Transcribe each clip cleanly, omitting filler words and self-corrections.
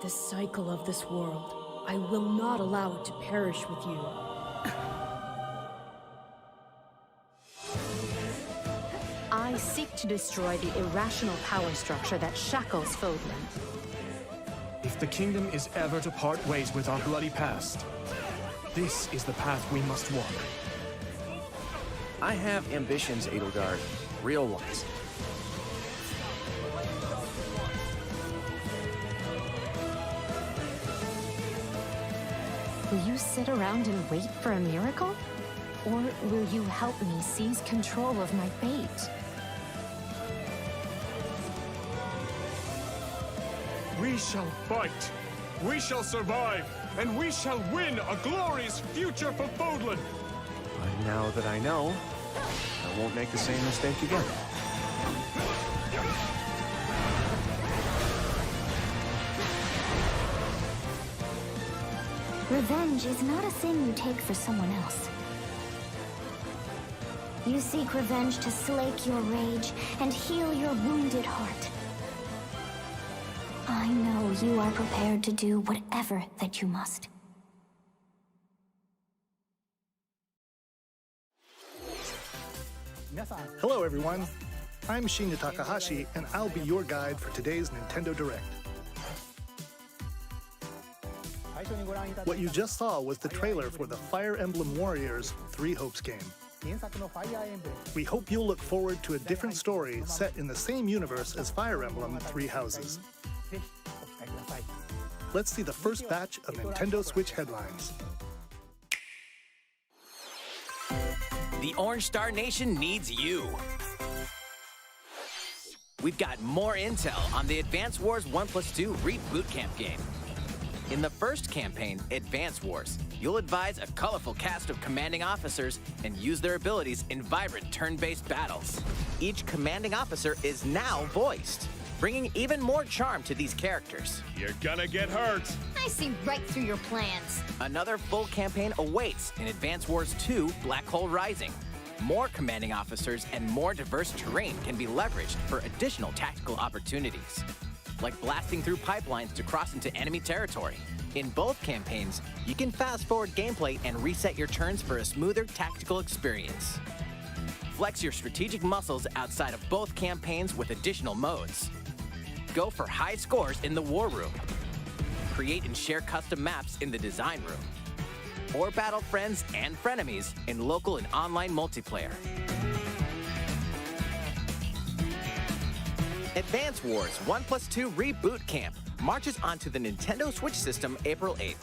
The cycle of this world. I will not allow it to perish with you. I seek to destroy the irrational power structure that shackles Fodlan. If the kingdom is ever to part ways with our bloody past, this is the path we must walk. I have ambitions, Edelgard. Real ones. Will you sit around and wait for a miracle? Or will you help me seize control of my fate? We shall fight. We shall survive. And we shall win a glorious future for Fodlan. But now that I know, I won't make the same mistake again. Revenge is not a thing you take for someone else. You seek revenge to slake your rage and heal your wounded heart. I know you are prepared to do whatever that you must. Hello everyone, I'm Shinya Takahashi and I'll be your guide for today's Nintendo Direct. What you just saw was the trailer for the Fire Emblem Warriors 3 Hopes game. We hope you'll look forward to a different story set in the same universe as Fire Emblem 3 Houses. Let's see the first batch of Nintendo Switch headlines. The Orange Star Nation needs you. We've got more intel on the Advance Wars 1+2 Reboot Camp game. In the first campaign, Advance Wars, you'll advise a colorful cast of commanding officers and use their abilities in vibrant turn-based battles. Each commanding officer is now voiced, bringing even more charm to these characters. You're gonna get hurt. I see right through your plans. Another full campaign awaits in Advance Wars 2 Black Hole Rising. More commanding officers and more diverse terrain can be leveraged for additional tactical opportunities, like blasting through pipelines to cross into enemy territory. In both campaigns, you can fast-forward gameplay and reset your turns for a smoother tactical experience. Flex your strategic muscles outside of both campaigns with additional modes. Go for high scores in the War Room. Create and share custom maps in the Design Room. Or battle friends and frenemies in local and online multiplayer. Advance Wars 1+2 Reboot Camp marches onto the Nintendo Switch system April 8th.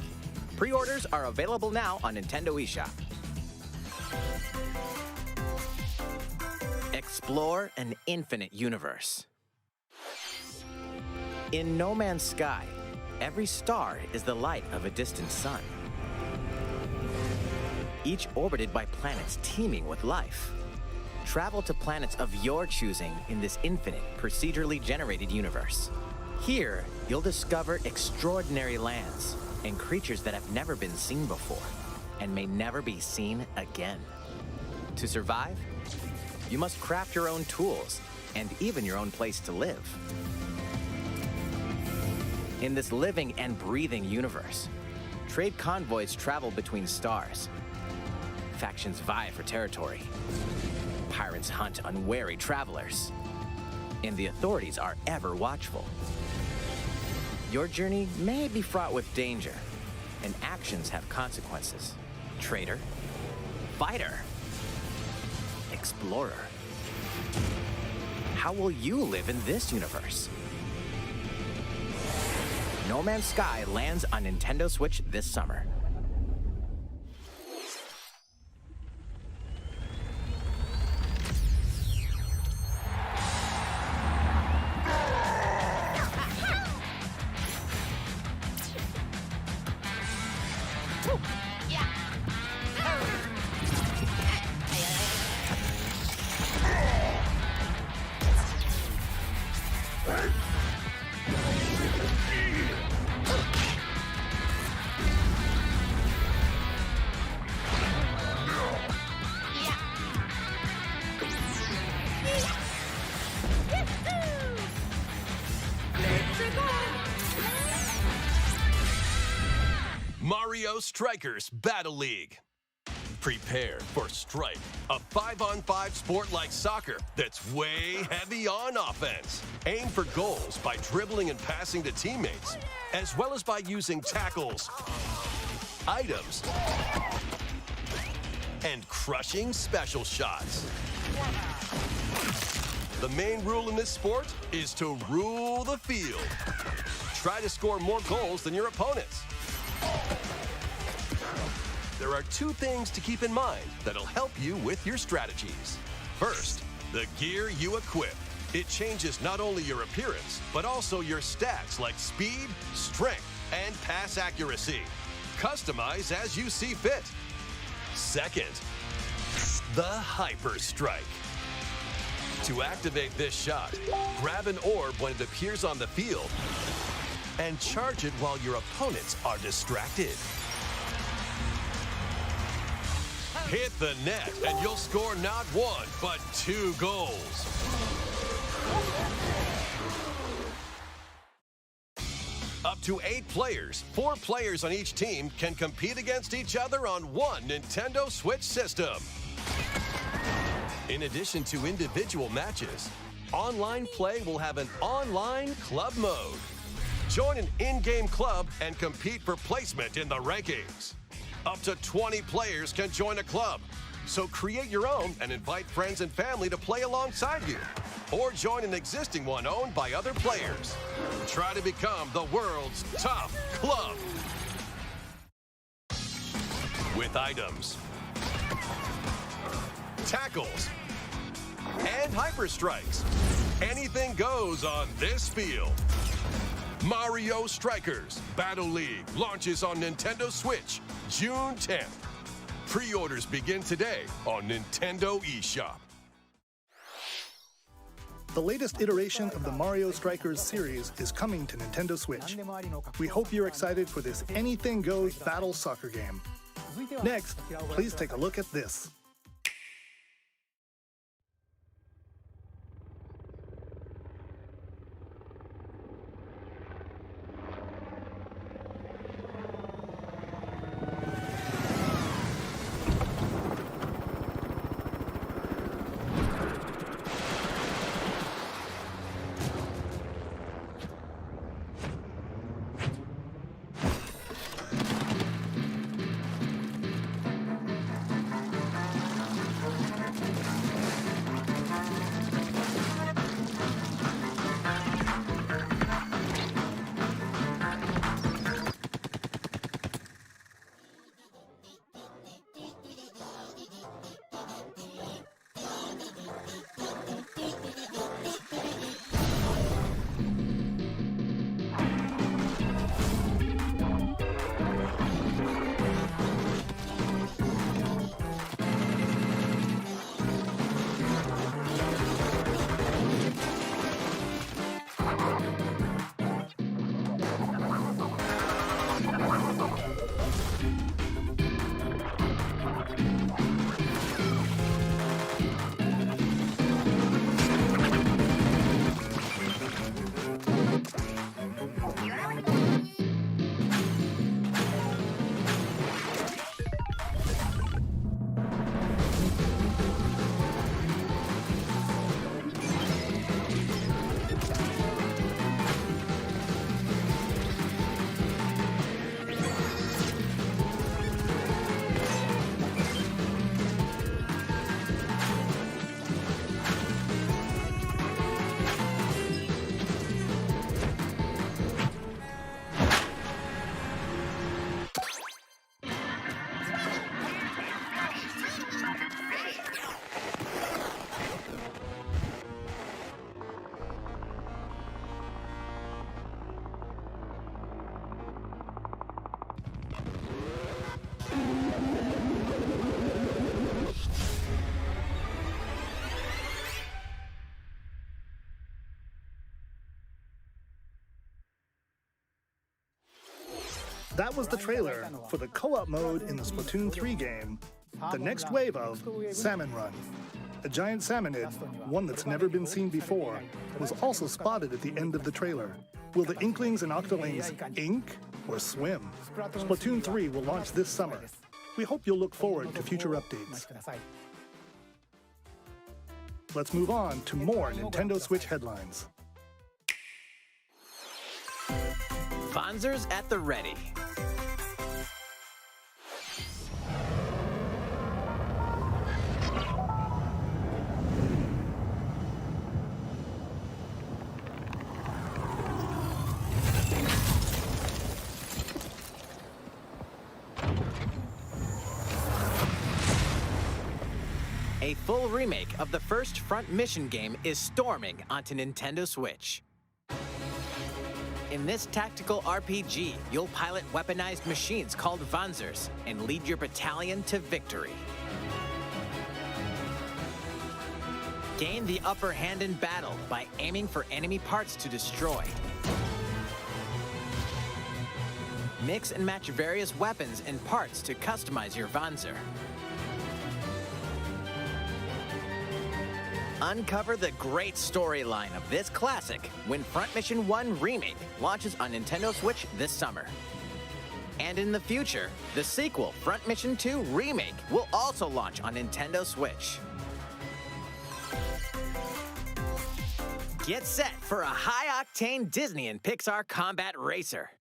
Pre-orders are available now on Nintendo eShop. Explore an infinite universe. In No Man's Sky, every star is the light of a distant sun, each orbited by planets teeming with life. Travel to planets of your choosing in this infinite, procedurally generated universe. Here, you'll discover extraordinary lands and creatures that have never been seen before and may never be seen again. To survive, you must craft your own tools and even your own place to live. In this living and breathing universe, trade convoys travel between stars. Factions vie for territory. Pirates hunt unwary travelers. And the authorities are ever watchful. Your journey may be fraught with danger, and actions have consequences. Traitor, fighter, explorer. How will you live in this universe? No Man's Sky lands on Nintendo Switch this summer. Mario Strikers Battle League. Prepare for Strike, a 5-on-5 sport like soccer that's way heavy on offense. Aim for goals by dribbling and passing to teammates, as well as by using tackles, items, and crushing special shots. The main rule in this sport is to rule the field. Try to score more goals than your opponents. There are two things to keep in mind that'll help you with your strategies. First, the gear you equip. It changes not only your appearance, but also your stats like speed, strength, and pass accuracy. Customize as you see fit. Second, the Hyper Strike. To activate this shot, grab an orb when it appears on the field and charge it while your opponents are distracted. Hit the net and you'll score not one, but 2 goals. Up to 8 players, 4 players on each team can compete against each other on one Nintendo Switch system. In addition to individual matches, online play will have an online club mode. Join an in-game club and compete for placement in the rankings. Up to 20 players can join a club, so create your own and invite friends and family to play alongside you. Or join an existing one owned by other players. Try to become the world's top club. With items, tackles, and hyper strikes, anything goes on this field. Mario Strikers Battle League launches on Nintendo Switch June 10th. Pre-orders begin today on Nintendo eShop. The latest iteration of the Mario Strikers series is coming to Nintendo Switch. We hope you're excited for this anything goes battle soccer game. Next, please take a look at this. That was the trailer for the co-op mode in the Splatoon 3 game, the next wave of Salmon Run. A giant salmonid, one that's never been seen before, was also spotted at the end of the trailer. Will the Inklings and Octolings ink or swim. Splatoon 3 will launch this summer. We hope you'll look forward to future updates. Let's move on to more Nintendo Switch headlines. Fonzers at the ready. A full remake of the first Front Mission game is storming onto Nintendo Switch. In this tactical RPG, you'll pilot weaponized machines called Fonzers and lead your battalion to victory. Gain the upper hand in battle by aiming for enemy parts to destroy. Mix and match various weapons and parts to customize your Fonzer. Uncover the great storyline of this classic when Front Mission 1 Remake launches on Nintendo Switch this summer. And in the future, the sequel, Front Mission 2 Remake, will also launch on Nintendo Switch. Get set for a high-octane Disney and Pixar combat racer.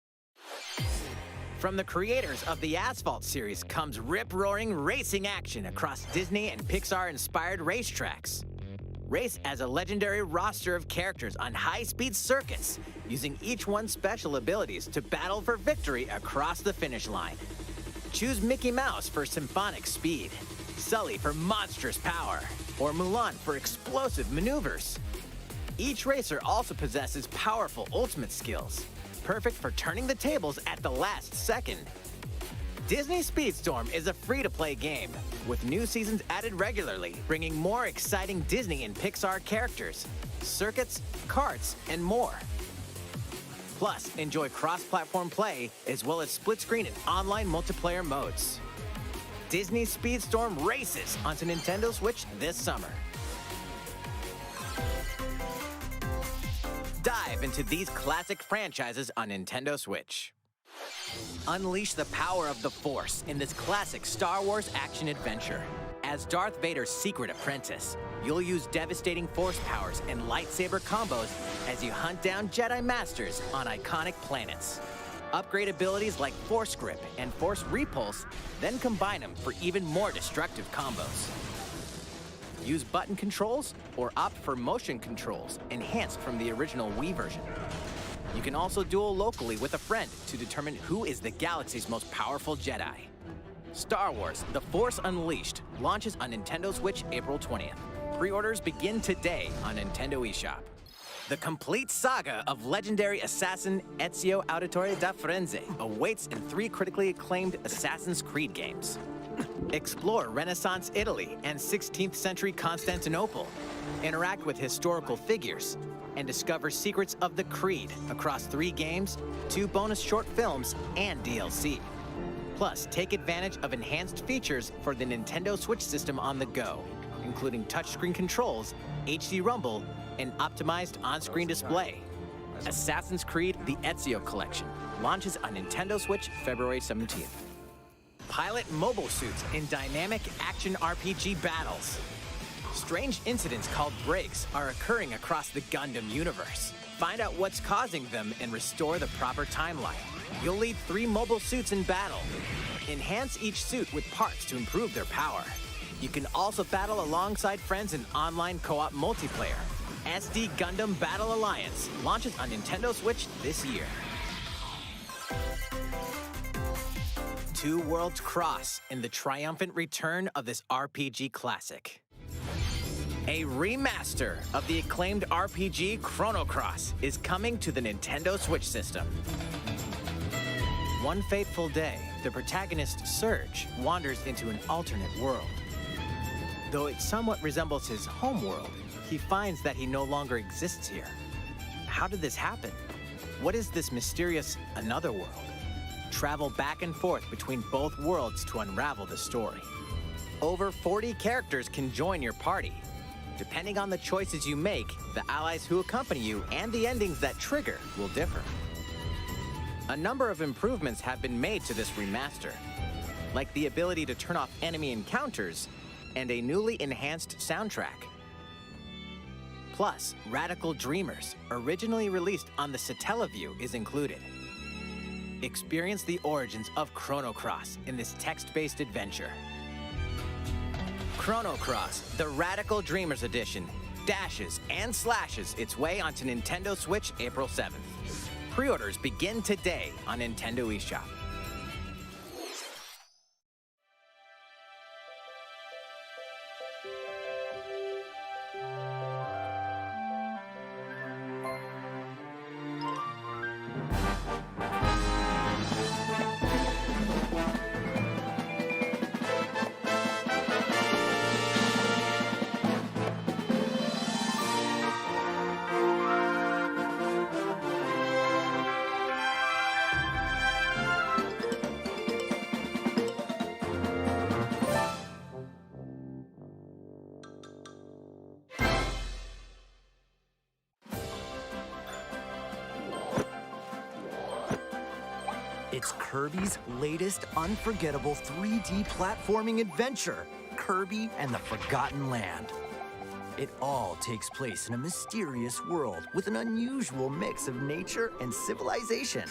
From the creators of the Asphalt series comes rip-roaring racing action across Disney and Pixar-inspired racetracks. Race as a legendary roster of characters on high-speed circuits, using each one's special abilities to battle for victory across the finish line. Choose Mickey Mouse for symphonic speed, Sully for monstrous power, or Mulan for explosive maneuvers. Each racer also possesses powerful ultimate skills, perfect for turning the tables at the last second. Disney Speedstorm is a free-to-play game, with new seasons added regularly, bringing more exciting Disney and Pixar characters, circuits, karts, and more. Plus, enjoy cross-platform play, as well as split-screen and online multiplayer modes. Disney Speedstorm races onto Nintendo Switch this summer. Dive into these classic franchises on Nintendo Switch. Unleash the power of the Force in this classic Star Wars action-adventure. As Darth Vader's secret apprentice, you'll use devastating Force powers and lightsaber combos as you hunt down Jedi Masters on iconic planets. Upgrade abilities like Force Grip and Force Repulse, then combine them for even more destructive combos. Use button controls or opt for motion controls, enhanced from the original Wii version. You can also duel locally with a friend to determine who is the galaxy's most powerful Jedi. Star Wars: The Force Unleashed launches on Nintendo Switch April 20th. Pre-orders begin today on Nintendo eShop. The complete saga of legendary assassin Ezio Auditore da Firenze awaits in 3 critically acclaimed Assassin's Creed games. Explore Renaissance Italy and 16th century Constantinople. Interact with historical figures and discover secrets of the Creed across 3 games, 2 bonus short films, and DLC. Plus, take advantage of enhanced features for the Nintendo Switch system on the go, including touchscreen controls, HD Rumble, and optimized on-screen display. Assassin's Creed: The Ezio Collection launches on Nintendo Switch February 17th. Pilot mobile suits in dynamic action RPG battles. Strange incidents called breaks are occurring across the Gundam universe. Find out what's causing them and restore the proper timeline. You'll lead 3 mobile suits in battle. Enhance each suit with parts to improve their power. You can also battle alongside friends in online co-op multiplayer. SD Gundam Battle Alliance launches on Nintendo Switch this year. Two worlds cross in the triumphant return of this RPG classic. A remaster of the acclaimed RPG Chrono Cross is coming to the Nintendo Switch system. One fateful day, the protagonist Serge wanders into an alternate world. Though it somewhat resembles his home world, he finds that he no longer exists here. How did this happen? What is this mysterious another world? Travel back and forth between both worlds to unravel the story. Over 40 characters can join your party. Depending on the choices you make, the allies who accompany you and the endings that trigger will differ. A number of improvements have been made to this remaster, like the ability to turn off enemy encounters and a newly enhanced soundtrack. Plus, Radical Dreamers, originally released on the Satellaview, is included. Experience the origins of Chrono Cross in this text-based adventure. Chrono Cross, the Radical Dreamers edition, dashes and slashes its way onto Nintendo Switch April 7th. Pre-orders begin today on Nintendo eShop. It's Kirby's latest unforgettable 3D platforming adventure, Kirby and the Forgotten Land. It all takes place in a mysterious world with an unusual mix of nature and civilization.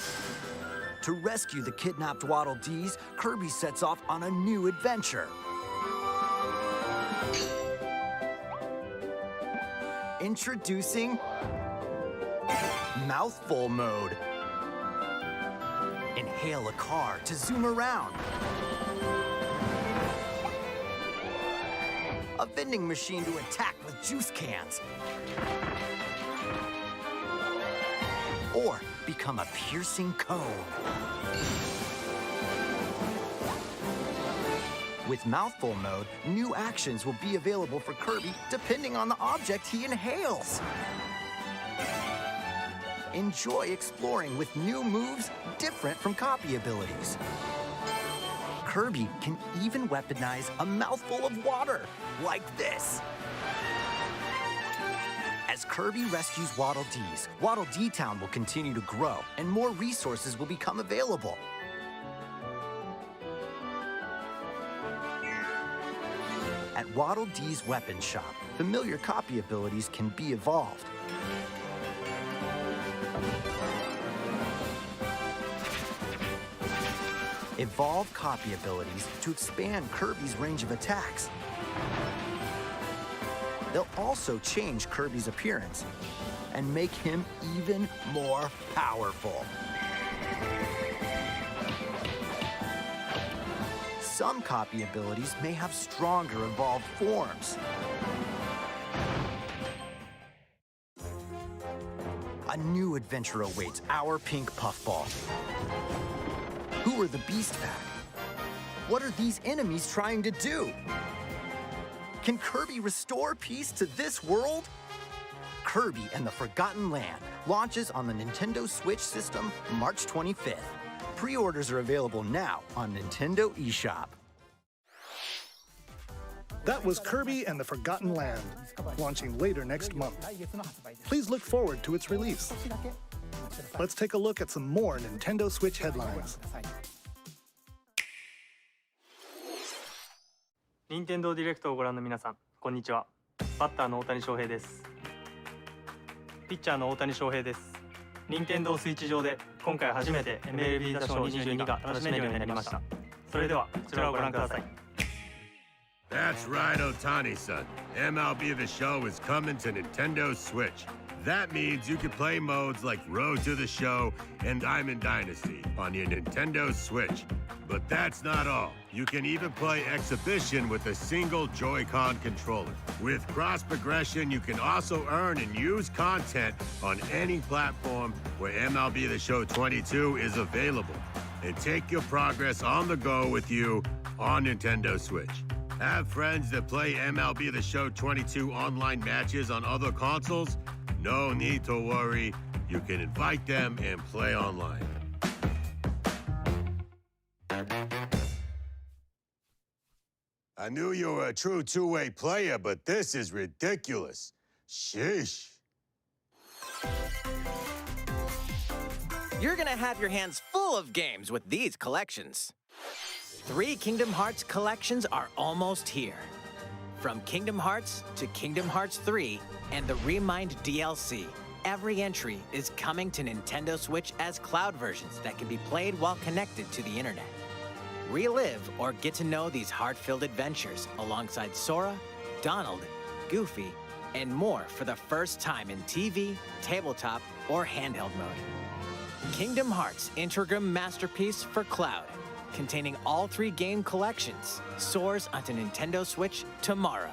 To rescue the kidnapped Waddle Dees, Kirby sets off on a new adventure. Introducing Mouthful Mode. Inhale a car to zoom around. A vending machine to attack with juice cans. Or become a piercing cone. With Mouthful Mode, new actions will be available for Kirby depending on the object he inhales. Enjoy exploring with new moves different from copy abilities. Kirby can even weaponize a mouthful of water, like this. As Kirby rescues Waddle Dees, Waddle Dee Town will continue to grow and more resources will become available. At Waddle Dee's Weapon Shop, familiar copy abilities can be evolved. Evolve copy abilities to expand Kirby's range of attacks. They'll also change Kirby's appearance and make him even more powerful. Some copy abilities may have stronger evolved forms. A new adventure awaits our pink puffball. Who are the Beast Pack? What are these enemies trying to do? Can Kirby restore peace to this world? Kirby and the Forgotten Land launches on the Nintendo Switch system March 25th. Pre-orders are available now on Nintendo eShop. That was Kirby and the Forgotten Land, launching later next month. Please look forward to its release. Let's take a look at some more Nintendo Switch headlines. 任天堂ディレクトをご覧の皆さん、こんにちは。バッターの大谷翔平です。ピッチャーの大谷翔平です。任天堂スイッチ上で今回初めて MLB 打賞22が楽しめるようになりました。それではこちらをご覧ください。That's right, Otani-san. MLB The Show is coming to Nintendo Switch. That means you can play modes like Road to the Show and Diamond Dynasty on your Nintendo Switch. But that's not all. You can even play Exhibition with a single Joy-Con controller. With cross progression, you can also earn and use content on any platform where MLB The Show 22 is available. And take your progress on the go with you on Nintendo Switch. Have friends that play MLB The Show 22 online matches on other consoles? No need to worry. You can invite them and play online. I knew you were a true two-way player, but this is ridiculous. Sheesh. You're gonna have your hands full of games with these collections. 3 Kingdom Hearts collections are almost here. From Kingdom Hearts to Kingdom Hearts 3 and the Remind DLC, every entry is coming to Nintendo Switch as cloud versions that can be played while connected to the internet. Relive or get to know these heart-filled adventures alongside Sora, Donald, Goofy, and more for the first time in TV, tabletop, or handheld mode. Kingdom Hearts Intergram Masterpiece for Cloud, containing all 3 game collections, soars onto Nintendo Switch tomorrow.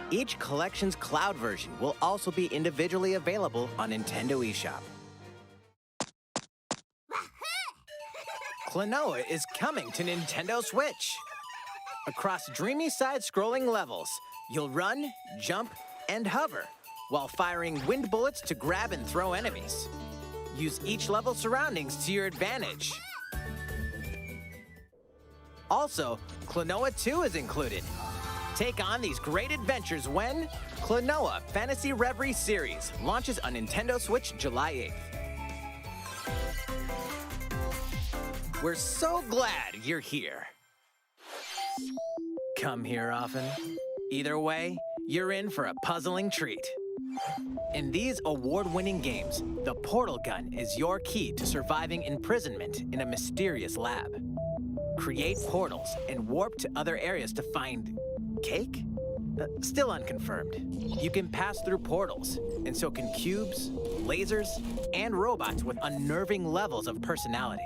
Each collection's cloud version will also be individually available on Nintendo eShop. Klonoa is coming to Nintendo Switch. Across dreamy side-scrolling levels, you'll run, jump, and hover while firing wind bullets to grab and throw enemies. Use each level's surroundings to your advantage. Also, Klonoa 2 is included. Take on these great adventures when Klonoa Fantasy Reverie Series launches on Nintendo Switch July 8th. We're so glad you're here. Come here often. Either way, you're in for a puzzling treat. In these award-winning games, the portal gun is your key to surviving imprisonment in a mysterious lab. Create portals and warp to other areas to find cake? Still unconfirmed. You can pass through portals, and so can cubes, lasers, and robots with unnerving levels of personality.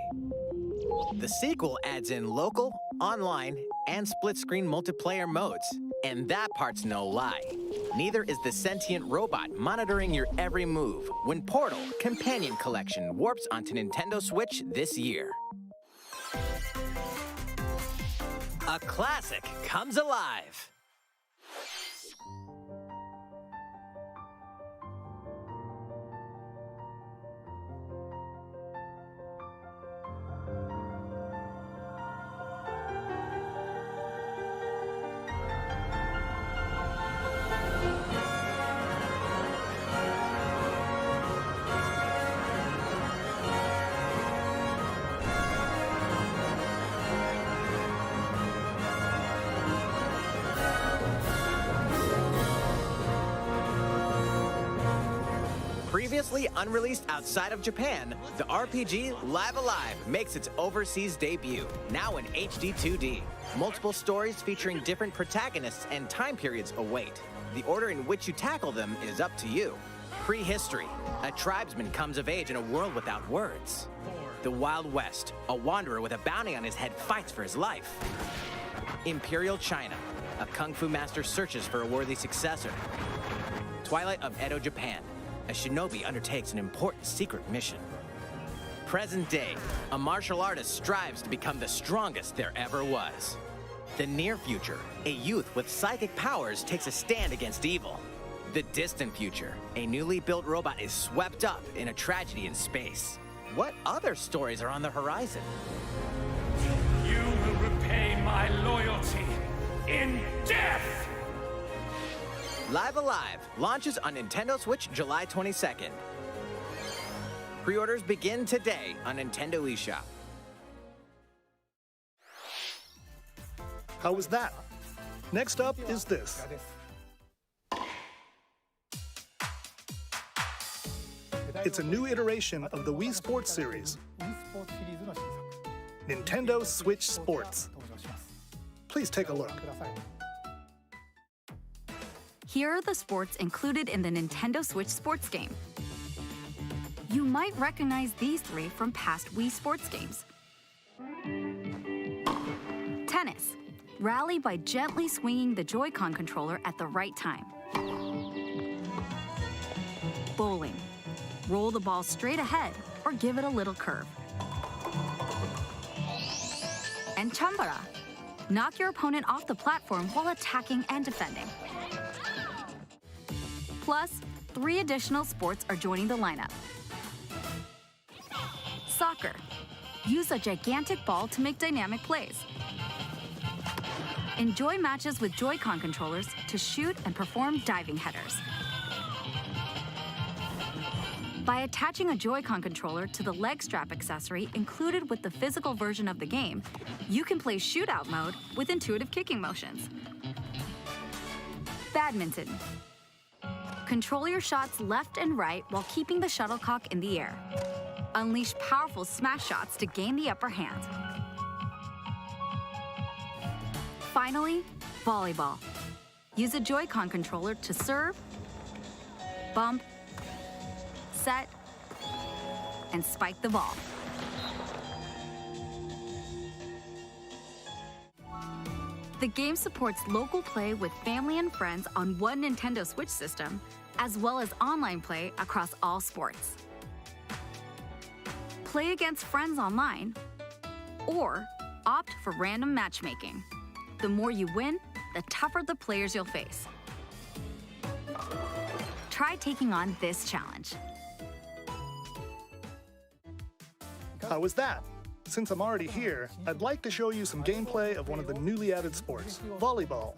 The sequel adds in local, online, and split-screen multiplayer modes, and that part's no lie. Neither is the sentient robot monitoring your every move when Portal Companion Collection warps onto Nintendo Switch this year. A classic comes alive. Previously unreleased outside of Japan, the RPG Live Alive makes its overseas debut, now in HD 2D. Multiple stories featuring different protagonists and time periods await. The order in which you tackle them is up to you. Prehistory, a tribesman comes of age in a world without words. The Wild West, a wanderer with a bounty on his head fights for his life. Imperial China, a kung fu master searches for a worthy successor. Twilight of Edo, Japan, a shinobi undertakes an important secret mission. Present day, a martial artist strives to become the strongest there ever was. The near future, a youth with psychic powers takes a stand against evil. The distant future, a newly built robot is swept up in a tragedy in space. What other stories are on the horizon? You will repay my loyalty in death! Live Alive launches on Nintendo Switch July 22nd. Pre-orders begin today on Nintendo eShop. How was that? Next up is this. It's a new iteration of the Wii Sports series, Nintendo Switch Sports. Please take a look. Here are the sports included in the Nintendo Switch Sports game. You might recognize these 3 from past Wii Sports games. Tennis. Rally by gently swinging the Joy-Con controller at the right time. Bowling. Roll the ball straight ahead or give it a little curve. And Chambara. Knock your opponent off the platform while attacking and defending. Plus, 3 additional sports are joining the lineup. Soccer. Use a gigantic ball to make dynamic plays. Enjoy matches with Joy-Con controllers to shoot and perform diving headers. By attaching a Joy-Con controller to the leg strap accessory included with the physical version of the game, you can play shootout mode with intuitive kicking motions. Badminton. Control your shots left and right while keeping the shuttlecock in the air. Unleash powerful smash shots to gain the upper hand. Finally, volleyball. Use a Joy-Con controller to serve, bump, set, and spike the ball. The game supports local play with family and friends on one Nintendo Switch system, as well as online play across all sports. Play against friends online, or opt for random matchmaking. The more you win, the tougher the players you'll face. Try taking on this challenge. How was that? Since I'm already here, I'd like to show you some gameplay of one of the newly added sports, volleyball.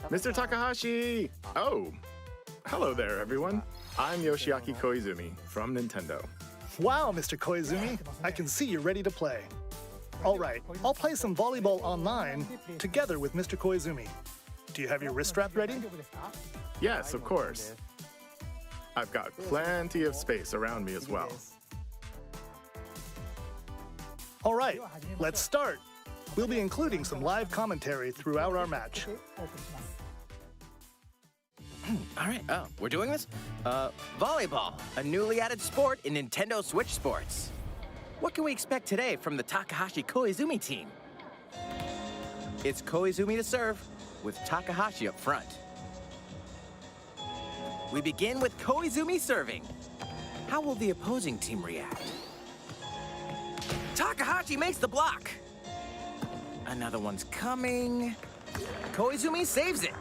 Mr. Takahashi! Oh, hello there, everyone. I'm Yoshiaki Koizumi from Nintendo. Wow, Mr. Koizumi, I can see you're ready to play. All right, I'll play some volleyball online together with Mr. Koizumi. Do you have your wrist strap ready? Yes, of course. I've got plenty of space around me as well. All right, let's start. We'll be including some live commentary throughout our match. All right, we're doing this? Volleyball, a newly added sport in Nintendo Switch Sports. What can we expect today from the Takahashi Koizumi team? It's Koizumi to serve, with Takahashi up front. We begin with Koizumi serving. How will the opposing team react? Takahashi makes the block. Another one's coming. Koizumi saves it.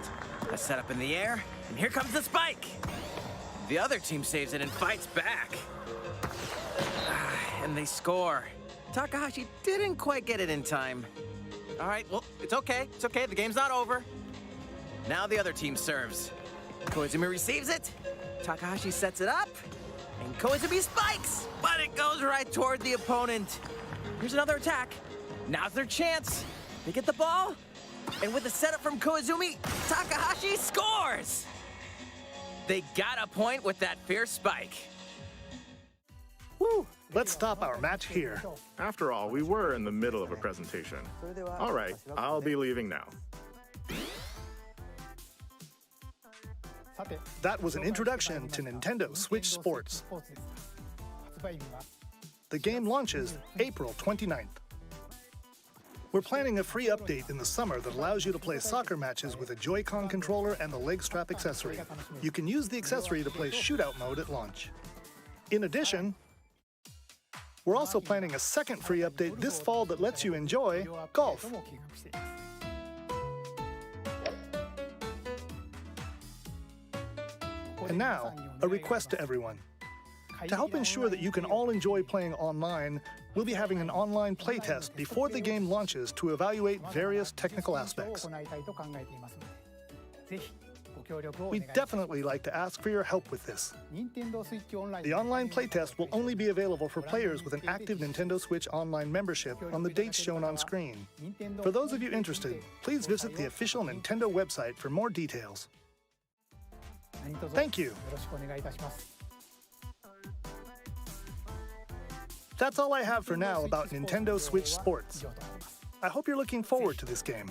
A setup in the air, and here comes the spike. The other team saves it and fights back. And they score. Takahashi didn't quite get it in time. All right, well, it's okay. It's okay, the game's not over. Now the other team serves. Koizumi receives it. Takahashi sets it up. And Koizumi spikes, but it goes right toward the opponent. Here's another attack. Now's their chance. They get the ball, and with a setup from Koizumi, Takahashi scores! They got a point with that fierce spike. Woo! Let's stop our match here. After all, we were in the middle of a presentation. All right, I'll be leaving now. That was an introduction to Nintendo Switch Sports. The game launches April 29th. We're planning a free update in the summer that allows you to play soccer matches with a Joy-Con controller and the leg strap accessory. You can use the accessory to play shootout mode at launch. In addition, we're also planning a second free update this fall that lets you enjoy golf. And now, a request to everyone. To help ensure that you can all enjoy playing online, we'll be having an online playtest before the game launches to evaluate various technical aspects. We'd definitely like to ask for your help with this. The online playtest will only be available for players with an active Nintendo Switch Online membership on the dates shown on screen. For those of you interested, please visit the official Nintendo website for more details. Thank you. That's all I have for now about Nintendo Switch Sports. I hope you're looking forward to this game.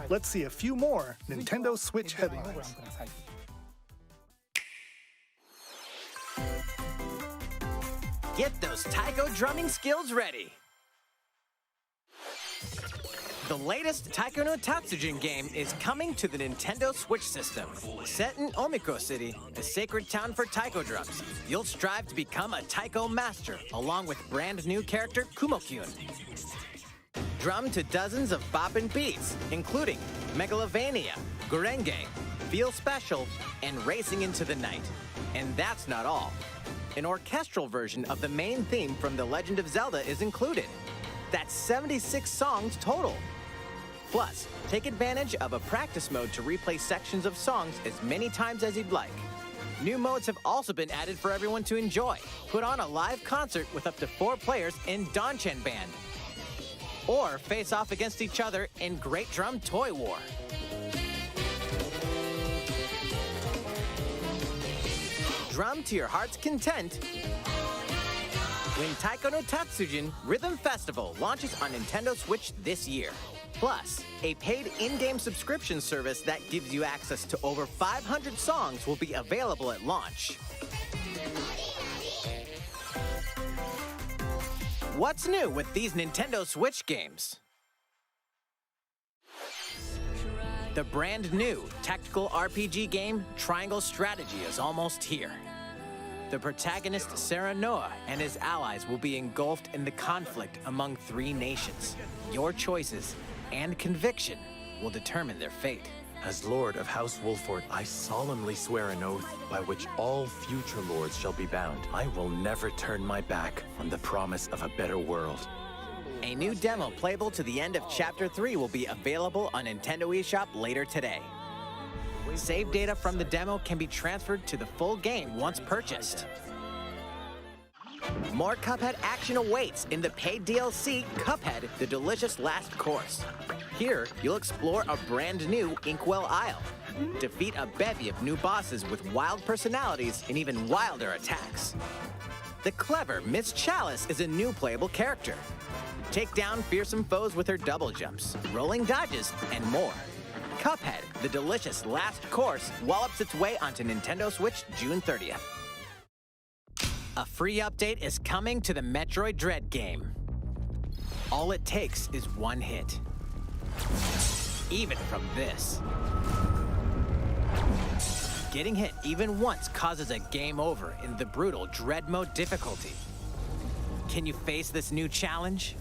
Let's see a few more Nintendo Switch headlines. Get those taiko drumming skills ready. The latest Taiko no Tatsujin game is coming to the Nintendo Switch system. Set in Omiko City, a sacred town for taiko drums, you'll strive to become a taiko master, along with brand new character Kumo-kyun. Drum to dozens of boppin' beats, including Megalovania, Gurenge, Feel Special, and Racing into the Night. And that's not all. An orchestral version of the main theme from The Legend of Zelda is included. That's 76 songs total. Plus, take advantage of a practice mode to replay sections of songs as many times as you'd like. New modes have also been added for everyone to enjoy. Put on a live concert with up to 4 players in Donchen Band. Or face off against each other in Great Drum Toy War. Drum to your heart's content when Taiko no Tatsujin Rhythm Festival launches on Nintendo Switch this year. Plus, a paid in-game subscription service that gives you access to over 500 songs will be available at launch. What's new with these Nintendo Switch games? The brand new tactical RPG game Triangle Strategy is almost here. The protagonist Sarah Noah and his allies will be engulfed in the conflict among 3 nations. Your choices and conviction will determine their fate. As Lord of House Wolford, I solemnly swear an oath by which all future lords shall be bound. I will never turn my back on the promise of a better world. A new demo playable to the end of Chapter 3 will be available on Nintendo eShop later today. Save data from the demo can be transferred to the full game once purchased. More Cuphead action awaits in the paid DLC, Cuphead: The Delicious Last Course. Here, you'll explore a brand new Inkwell Isle, defeat a bevy of new bosses with wild personalities and even wilder attacks. The clever Miss Chalice is a new playable character. Take down fearsome foes with her double jumps, rolling dodges, and more. Cuphead: The Delicious Last Course wallops its way onto Nintendo Switch June 30th. A free update is coming to the Metroid Dread game. All it takes is one hit. Even from this. Getting hit even once causes a game over in the brutal Dread Mode difficulty. Can you face this new challenge?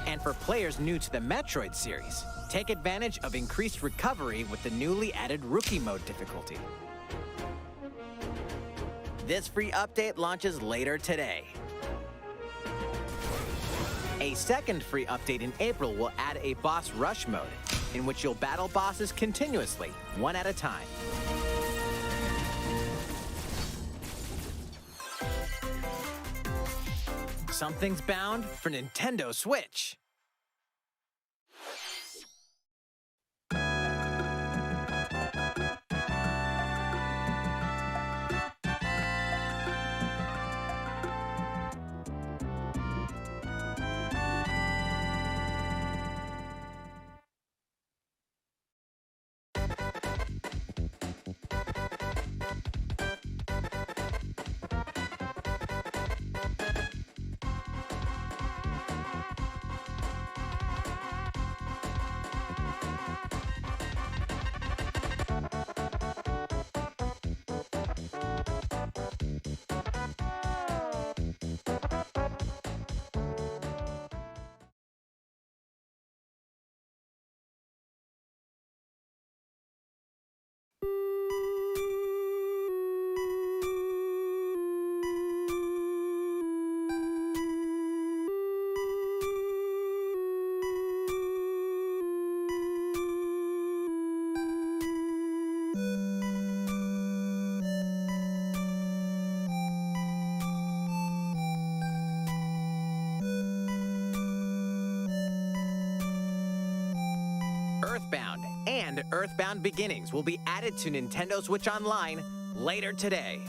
And for players new to the Metroid series, take advantage of increased recovery with the newly added Rookie Mode difficulty. This free update launches later today. A second free update in April will add a boss rush mode, in which you'll battle bosses continuously, one at a time. Something's bound for Nintendo Switch. Earthbound and Earthbound Beginnings will be added to Nintendo Switch Online later today.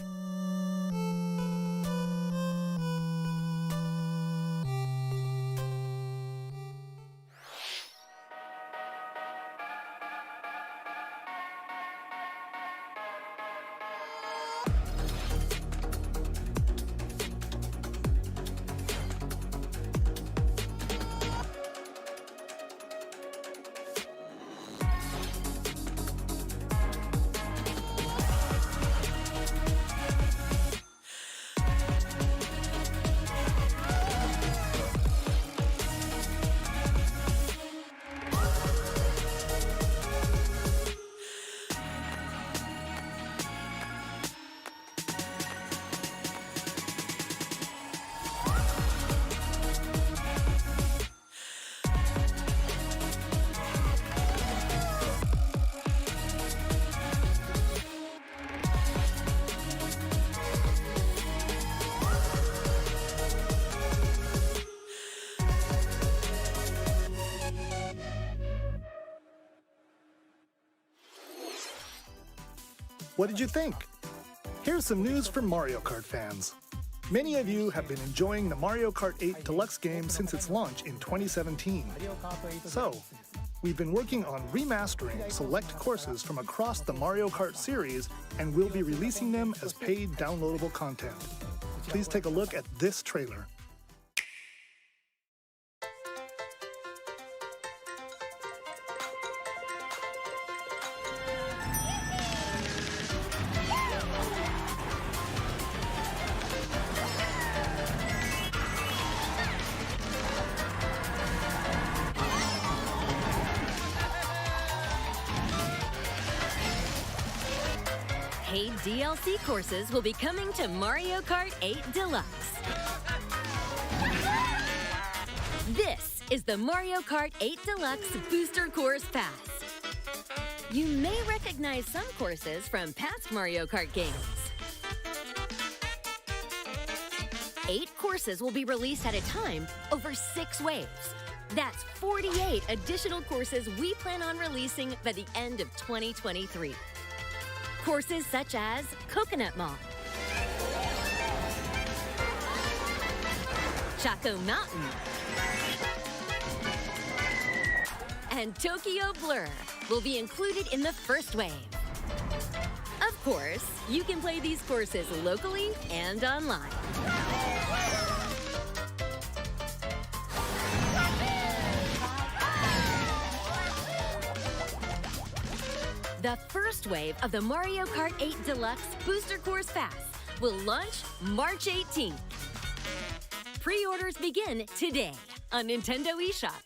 What did you think? Here's some news for Mario Kart fans. Many of you have been enjoying the Mario Kart 8 Deluxe game since its launch in 2017. So, we've been working on remastering select courses from across the Mario Kart series, and we'll be releasing them as paid downloadable content. Please take a look at this trailer. Paid DLC courses will be coming to Mario Kart 8 Deluxe. This is the Mario Kart 8 Deluxe Booster Course Pass. You may recognize some courses from past Mario Kart games. 8 courses will be released at a time over 6 waves. That's 48 additional courses we plan on releasing by the end of 2023. Courses such as Coconut Mall, Chaco Mountain, and Tokyo Blur will be included in the first wave. Of course, you can play these courses locally and online. The first wave of the Mario Kart 8 Deluxe Booster Course Pass will launch March 18th. Pre-orders begin today on Nintendo eShop.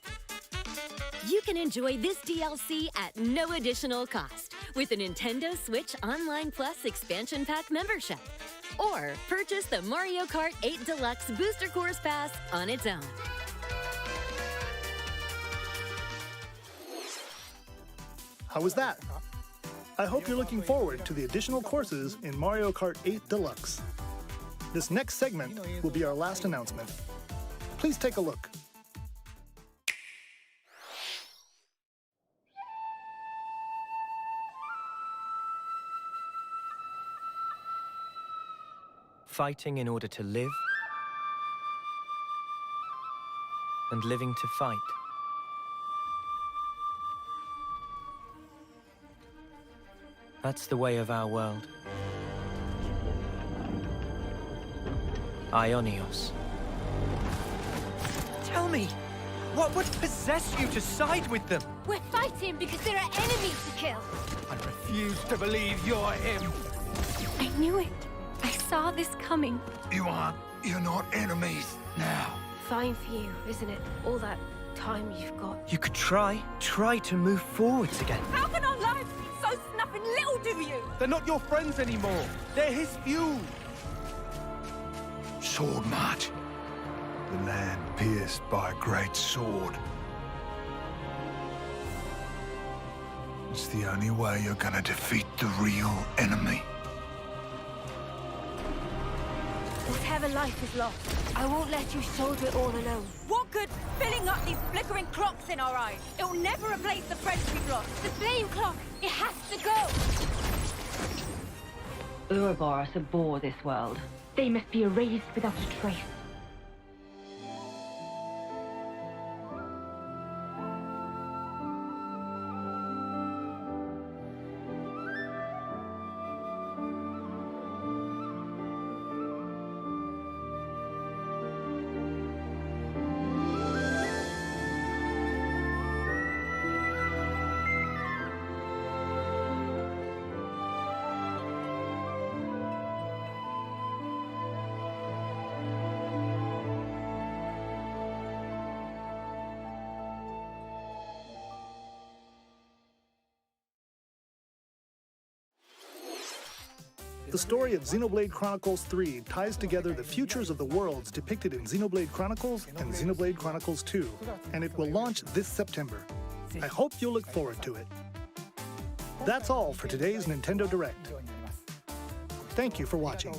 You can enjoy this DLC at no additional cost with a Nintendo Switch Online Plus Expansion Pack membership, or purchase the Mario Kart 8 Deluxe Booster Course Pass on its own. How was that? I hope you're looking forward to the additional courses in Mario Kart 8 Deluxe. This next segment will be our last announcement. Please take a look. Fighting in order to live, and living to fight. That's the way of our world. Aionios. Tell me, what would possess you to side with them? We're fighting because there are enemies to kill. I refuse to believe you're him. I knew it. I saw this coming. You're not enemies now. Fine for you, isn't it? All that time you've got. You could try to move forwards again. How can our lives be so snuffing little to you? They're not your friends anymore. They're his fuel. Sword march. The land pierced by a great sword. It's the only way you're gonna defeat the real enemy. Whatever life is lost, I won't let you shoulder it all alone. What good filling up these flickering clocks in our eyes? It'll never replace the friends we've lost. The flame clock, it has to go! Ouroboros abhor this world. They must be erased without a trace. The story of Xenoblade Chronicles 3 ties together the futures of the worlds depicted in Xenoblade Chronicles and Xenoblade Chronicles 2, and it will launch this September. I hope you'll look forward to it. That's all for today's Nintendo Direct. Thank you for watching.